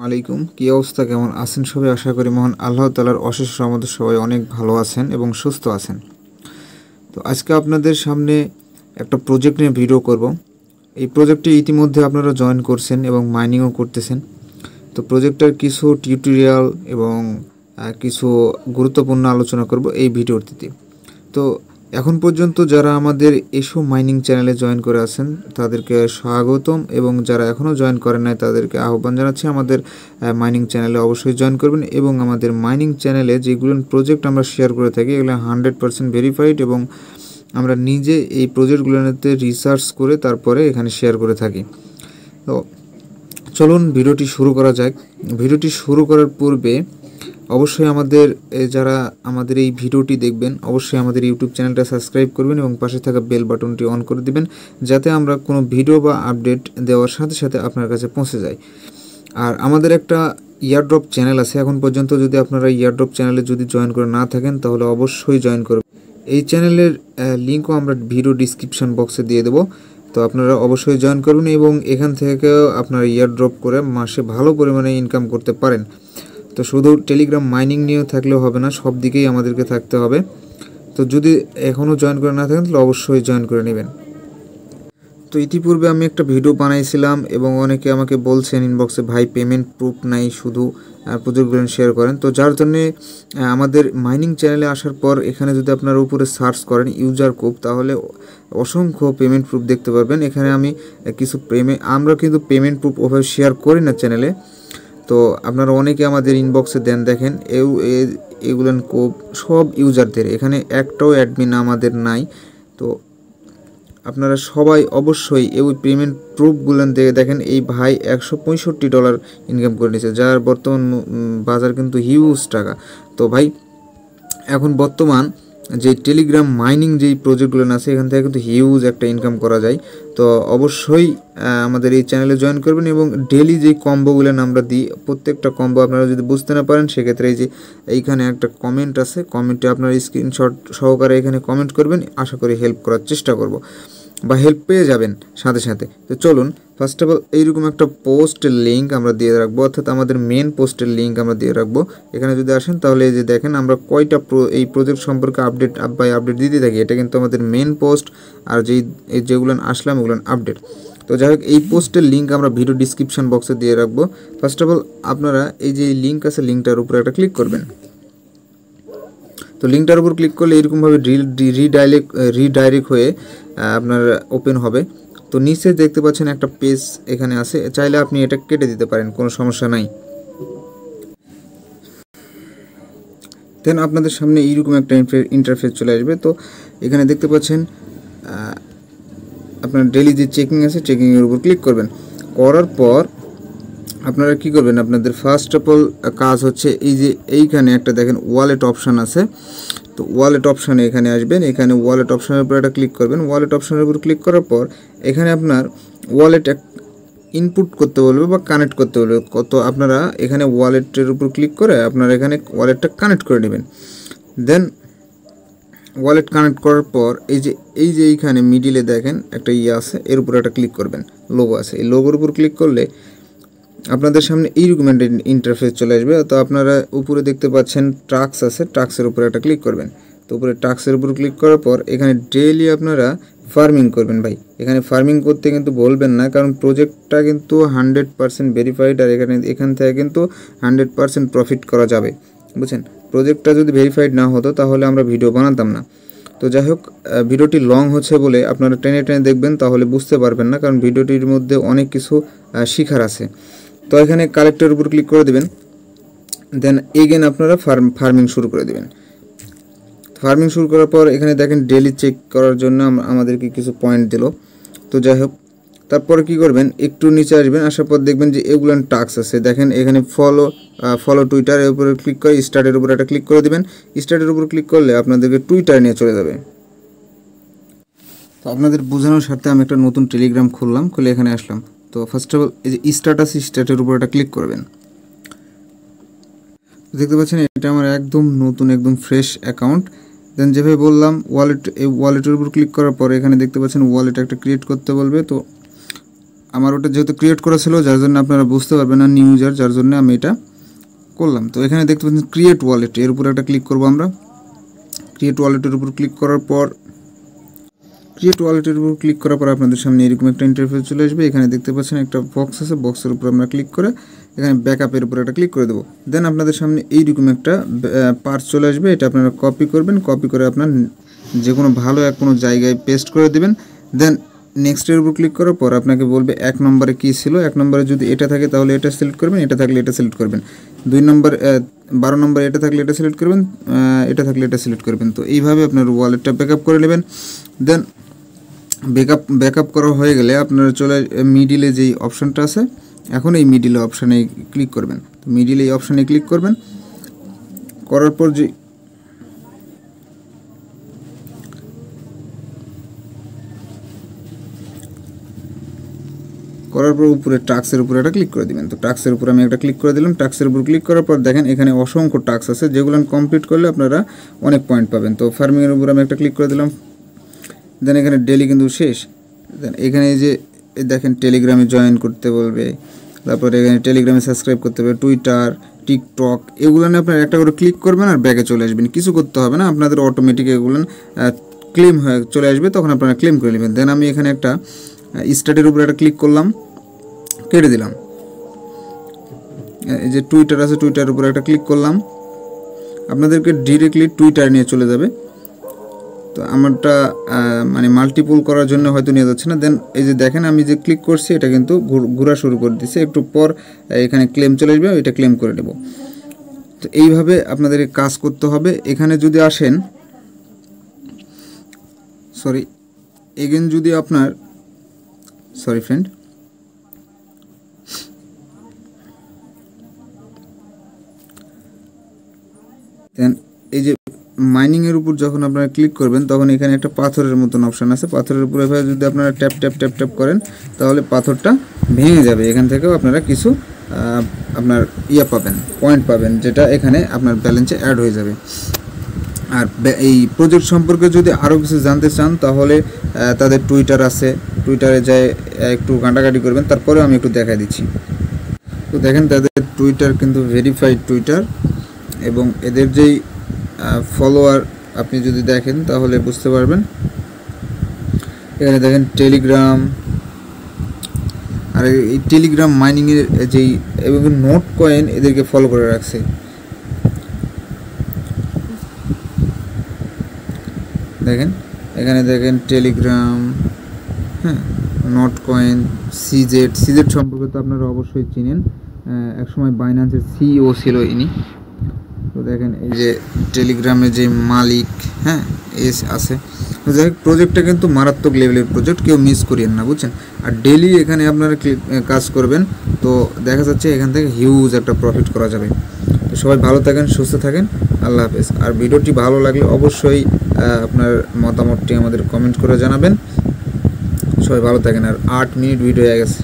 আলাইকুম, কি অবস্থা, কেমন আছেন সবাই? আশা করি মহান আল্লাহ তাআলার অশেষ রহমতে সবাই অনেক ভালো আছেন এবং সুস্থ আছেন। তো আজকে আপনাদের সামনে একটা প্রজেক্ট নিয়ে ভিডিও করব। এই প্রজেক্টে ইতিমধ্যে আপনারা জয়েন করছেন এবং মাইনিংও করতেছেন। তো প্রজেক্টের কিছু টিউটোরিয়াল এবং কিছু গুরুত্বপূর্ণ আলোচনা করব এই ভিডিওটিতে। তো এখন পর্যন্ত যারা আমাদের এসো মাইনিং চ্যানেলে জয়েন করে আছেন তাদেরকে স্বাগতম, এবং যারা এখনও জয়েন করেন নাই তাদেরকে আহ্বান জানাচ্ছি আমাদের মাইনিং চ্যানেলে অবশ্যই জয়েন করবেন। এবং আমাদের মাইনিং চ্যানেলে যেগুলো প্রজেক্ট আমরা শেয়ার করে থাকি এগুলো 100% ভেরিফাইড, এবং আমরা নিজে এই প্রজেক্টগুলোতে রিসার্চ করে তারপরে এখানে শেয়ার করে থাকি। তো চলুন ভিডিওটি শুরু করা যাক। ভিডিওটি শুরু করার পূর্বে অবশ্যই যারা আমাদের এই ভিডিওটি দেখবেন অবশ্যই আমাদের ইউটিউব চ্যানেলটা সাবস্ক্রাইব করবেন এবং পাশে থাকা বেল বাটনটি অন করে দিবেন, যাতে আমরা কোনো ভিডিও বা আপডেট দেওয়ার সাথে সাথে আপনার কাছে পৌঁছে যায়। আর আমাদের একটা ইয়ারড্রপ চ্যানেল আছে, এখন পর্যন্ত যদি আপনারা ইয়ারড্রপ চ্যানেলে যদি জয়েন করে না থাকেন তাহলে অবশ্যই জয়েন করবেন। এই চ্যানেলের লিঙ্কও আমরা ভিডিও ডিসক্রিপশন বক্সে দিয়ে দেবো, তো আপনারা অবশ্যই জয়েন করবেন এবং এখান থেকেও আপনারা ইয়ারড্রপ করে মাসে ভালো পরিমাণে ইনকাম করতে পারেন। তো শুধু টেলিগ্রাম মাইনিং নিয়েও থাকলেও হবে না, সব দিকেই আমাদেরকে থাকতে হবে। তো যদি এখনও জয়েন করে না থাকেন তাহলে অবশ্যই জয়েন করে নেবেন। তো ইতিপূর্বে আমি একটা ভিডিও বানাইছিলাম এবং অনেকে আমাকে বলছেন ইনবক্সে, ভাই পেমেন্ট প্রুফ নাই, শুধু প্রজেক্টগুলো শেয়ার করেন। তো যার জন্যে আমাদের মাইনিং চ্যানেলে আসার পর এখানে যদি আপনারা উপরে সার্চ করেন ইউজার কোড, তাহলে অসংখ্য পেমেন্ট প্রুফ দেখতে পারবেন। এখানে আমি কিছু আমরা কিন্তু পেমেন্ট প্রুফ ওভাবে শেয়ার করি না চ্যানেলে। তো আপনারা অনেকে আমাদের ইনবক্সে দেন, দেখেন এগুলো কোপ সব ইউজারদের, এখানে একটাও অ্যাডমিন আমাদের নাই। তো আপনারা সবাই অবশ্যই এই পেমেন্ট প্রুফগুলো দেখেন। এই ভাই $165 ইনকাম করে নিয়েছে, যার বর্তমান বাজার কিন্তু হিউজ টাকা। তো ভাই এখন বর্তমান যে টেলিগ্রাম মাইনিং যেই প্রজেক্টগুলো আছে এখান থেকে কিন্তু হিউজ একটা ইনকাম করা যায়। তো অবশ্যই আমাদের এই চ্যানেলে জয়েন করবেন এবং ডেলি যেই কম্বোগুলো আমরা দিই, প্রত্যেকটা কম্বো আপনারা যদি বুঝতে না পারেন সেক্ষেত্রে এই যে এইখানে একটা কমেন্ট আছে, কমেন্টে আপনার স্ক্রিনশট সহকারে এখানে কমেন্ট করবেন, আশা করি হেল্প করার চেষ্টা করব বা হেল্প পেয়ে যাবেন সাথে সাথে। তো চলুন, ফার্স্ট অফ অল এইরকম একটা পোস্টের লিঙ্ক আমরা দিয়ে রাখবো, অর্থাৎ আমাদের মেন পোস্টের লিঙ্ক আমরা দিয়ে রাখবো। এখানে যদি আসেন তাহলে এই যে দেখেন আমরা কয়টা এই প্রজেক্ট সম্পর্কে আপডেট দিতে থাকি। এটা কিন্তু আমাদের মেন পোস্ট, আর যেগুলো আসলাম ওগুলো আপডেট। তো যাই হোক, এই পোস্টের লিঙ্ক আমরা ভিডিও ডিসক্রিপশন বক্সে দিয়ে রাখবো। ফার্স্ট অফ অল আপনারা এই যে লিঙ্ক আছে লিঙ্কটার উপরে একটা ক্লিক করবেন। তো লিঙ্কটার উপর ক্লিক করলে এরকমভাবে রিডাইরেক্ট হয়ে আপনার ওপেন হবে। তো নিচে দেখতে পাচ্ছেন একটা পেজ এখানে আছে, চাইলে আপনি এটা কেটে দিতে পারেন, কোনো সমস্যা নাই। দেন আপনাদের সামনে এইরকম একটা ইন্টারফেস চলে আসবে। তো এখানে দেখতে পাচ্ছেন আপনার ডেলি যে চেকিং আছে চেকিংয়ের উপর ক্লিক করবেন। করার পর আপনারা কি করবেন, আপনাদের ফার্স্ট অফ অল কাজ হচ্ছে এই যে এইখানে একটা দেখেন ওয়ালেট অপশান আছে। তো ওয়ালেট অপশানে এখানে আসবেন, এখানে ওয়ালেট অপশানের উপর একটা ক্লিক করবেন। ওয়ালেট অপশানের উপর ক্লিক করার পর এখানে আপনার ওয়ালেট ইনপুট করতে বলবে বা কানেক্ট করতে বলবে। আপনারা এখানে ওয়ালেটের উপর ক্লিক করে আপনারা এখানে ওয়ালেটটা কানেক্ট করে নেবেন। দেন ওয়ালেট কানেক্ট করার পর এই যে এইখানে মিডিলে দেখেন একটা আছে, এর উপর একটা ক্লিক করবেন, লোগো আছে। এই লোগোর উপর ক্লিক করলে আপনাদের সামনে এইরকম একটা ইন্টারফেস চলে আসবে। তো আপনারা উপরে দেখতে পাচ্ছেন টাস্ক আছে, টাস্কের উপরে একটা ক্লিক করবেন। তো উপরে টাস্কের উপর ক্লিক করার পর এখানে ডেইলি আপনারা ফার্মিং করবেন। ভাই এখানে ফার্মিং করতে কিন্তু বলবেন না, কারণ প্রজেক্টটা কিন্তু 100% ভেরিফাইড, আর এখান থেকে কিন্তু 100% প্রফিট করা যাবে, বুঝছেন। প্রজেক্টটা যদি ভেরিফাইড না হতো তাহলে আমরা ভিডিও বানাতাম না। তো যাই হোক, ভিডিওটি লং হচ্ছে বলে আপনারা টেনে দেখবেন, তাহলে বুঝতে পারবেন না, কারণ ভিডিওটির মধ্যে অনেক কিছু শেখার আছে। তো এখানে কালেক্টের উপর ক্লিক করে দেবেন। দেন এগেন আপনারা ফার্মিং শুরু করে দেবেন। ফার্মিং শুরু করার পর এখানে দেখেন ডেলি চেক করার জন্য আমাদেরকে কিছু পয়েন্ট দিল। তো যাই হোক, তারপরে কি করবেন, একটু নিচে আসবেন, আসার পর দেখবেন যে এগুলো টাস্ক আছে। দেখেন এখানে ফলো টুইটার, এর উপরে ক্লিক করে স্টার্টের উপর একটা ক্লিক করে দেবেন। স্টার্টের উপর ক্লিক করলে আপনাদেরকে টুইটার নিয়ে চলে যাবে। তো আপনাদের বোঝানোর স্বার্থে আমি একটা নতুন টেলিগ্রাম খুললাম, খুলে এখানে আসলাম। তো ফার্স্ট অফ অল এই যে স্টার্টের উপর একটা ক্লিক করবেন। দেখতে পাচ্ছেন এটা আমার একদম নতুন, একদম ফ্রেশ অ্যাকাউন্ট। দেন যেভাবে বললাম ওয়ালেটের উপর ক্লিক করার পরে এখানে দেখতে পাচ্ছেন ওয়ালেট একটা ক্রিয়েট করতে বলবে। তো আমার ওটা যেহেতু ক্রিয়েট করা ছিল, যার জন্য আপনারা বুঝতে পারবেন না, নিউ ইউজার, যার জন্য আমি এটা করলাম। তো এখানে দেখতে পাচ্ছেন ক্রিয়েট ওয়ালেট, এর উপর একটা ক্লিক করব আমরা। ক্রিয়েট ওয়ালেটের উপর ক্লিক করার পর আপনাদের সামনে এরকম একটা ইন্টারফেস চলে আসবে। এখানে দেখতে পাচ্ছেন একটা বক্স আছে, বক্সের উপর আমরা ক্লিক করে এখানে ব্যাকআপের উপর একটা ক্লিক করে দেবো। দেন আপনাদের সামনে এইরকম একটা পার্ট চলে আসবে, এটা আপনারা কপি করবেন, কপি করে আপনার যে কোনো ভালো কোনো জায়গায় পেস্ট করে দেবেন। দেন নেক্সটের উপর ক্লিক করার পর আপনাকে বলবে 1 নম্বরে কী ছিল, 1 নম্বরে যদি এটা থাকে তাহলে এটা সিলেক্ট করবেন, এটা থাকলে এটা সিলেক্ট করবেন। 2 নম্বর 12 নম্বর এটা থাকলে এটা সিলেক্ট করবেন, এটা থাকলে এটা সিলেক্ট করবেন। তো এইভাবে আপনার ওয়ালেটটা ব্যাকআপ করে নেবেন। দেন ব্যাকআপ করা হয়ে গেলে আপনারা চলে মিডিলে যেই অপশানটা আছে, এখন এই মিডিলে অপশানে ক্লিক করবেন। তো মিডিলে এই অপশানে ক্লিক করবেন, করার পর উপরে টাস্কের উপরে একটা ক্লিক করে দিবেন। তো টাস্কের উপরে আমি একটা ক্লিক করে দিলাম। টাস্কের উপর ক্লিক করার পর দেখেন এখানে অসংখ্য টাস্ক আছে, যেগুলো কমপ্লিট করলে আপনারা অনেক পয়েন্ট পাবেন। তো ফার্মিংয়ের উপর আমি একটা ক্লিক করে দিলাম। দেন এখানে ডেলি কিন্তু শেষ। দেন এখানে যে দেখেন টেলিগ্রামে জয়েন করতে বলবে, তারপরে এখানে টেলিগ্রামে সাবস্ক্রাইব করতে হবে, টুইটার, টিকটক, এগুলো নিয়ে আপনারা একটা করে ক্লিক করবেন আর ব্যাগে চলে আসবেন। কিছু করতে হবে না, আপনাদের অটোমেটিক এগুলো ক্লেম হয়ে চলে আসবে, তখন আপনারা ক্লেম করে নেবেন। দেন আমি এখানে একটা স্টার্টের উপরে একটা ক্লিক করলাম, কেটে দিলাম। এই যে টুইটার আছে, টুইটারের উপরে একটা ক্লিক করলাম, আপনাদেরকে ডিরেক্টলি টুইটার নিয়ে চলে যাবে। তো আমারটা মানে মাল্টিপল করার জন্য হয়তো নিয়ে যাচ্ছে না। দেন এই যে দেখেন আমি যে ক্লিক করছি এটা কিন্তু ঘোরা শুরু করে দিচ্ছে, একটু পর এখানে ক্লেম চলে আসবে, এটা ক্লেম করে দেব। তো এইভাবে আপনাদেরকে কাজ করতে হবে। এখানে যদি আসেন, এগেন যদি আপনার ফ্রেন্ড, দেন এই যে মাইনিংয়ের উপর যখন আপনারা ক্লিক করবেন তখন এখানে একটা পাথরের মতন অপশান আছে, পাথরের উপরে যদি আপনারা ট্যাপ করেন তাহলে পাথরটা ভেঙে যাবে। এখান থেকেও আপনারা কিছু আপনার পাবেন, পয়েন্ট পাবেন, যেটা এখানে আপনার ব্যালেন্সে অ্যাড হয়ে যাবে। আর এই প্রজেক্ট সম্পর্কে যদি আরও কিছু জানতে চান তাহলে তাদের টুইটার আছে, টুইটারে যায় একটু ঘাঁটাঘাঁটি করবেন, তারপরে আমি একটু দেখাই দিচ্ছি। তো দেখেন তাদের টুইটার কিন্তু ভেরিফাইড টুইটার, এবং এদের যেই ফলোয়ার আপনি যদি দেখেন তাহলে বুঝতে পারবেন। এখানে দেখেন টেলিগ্রাম, আর এই টেলিগ্রাম মাইনিংয়ের যেই এবং নোট কয়েন এদেরকে ফলো করে রাখছে। দেখেন এখানে দেখেন টেলিগ্রাম, হ্যাঁ, নোট কয়েন, সিজেড সম্পর্কে তো আপনারা অবশ্যই চিনেন, একসময় বাইন্যান্সের সিইও ছিল ইনি। তো দেখেন এই যে টেলিগ্রামে যে মালিক, হ্যাঁ, এস আছে। তো যাই হোক, প্রজেক্টটা কিন্তু মারাত্মক লেভেলের প্রজেক্ট, কেউ মিস করিয়েন না, বুঝছেন। আর ডেলি এখানে আপনারা কাজ করবেন, তো দেখা যাচ্ছে এখান থেকে হিউজ একটা প্রফিট করা যাবে। তো সবাই ভালো থাকেন, সুস্থ থাকেন, আল্লাহ হাফেজ। আর ভিডিওটি ভালো লাগলে অবশ্যই আপনার মতামতটি আমাদের কমেন্ট করে জানাবেন। সবাই ভালো থাকেন। আর 8 মিনিট ভিডিও হয়ে গেছে।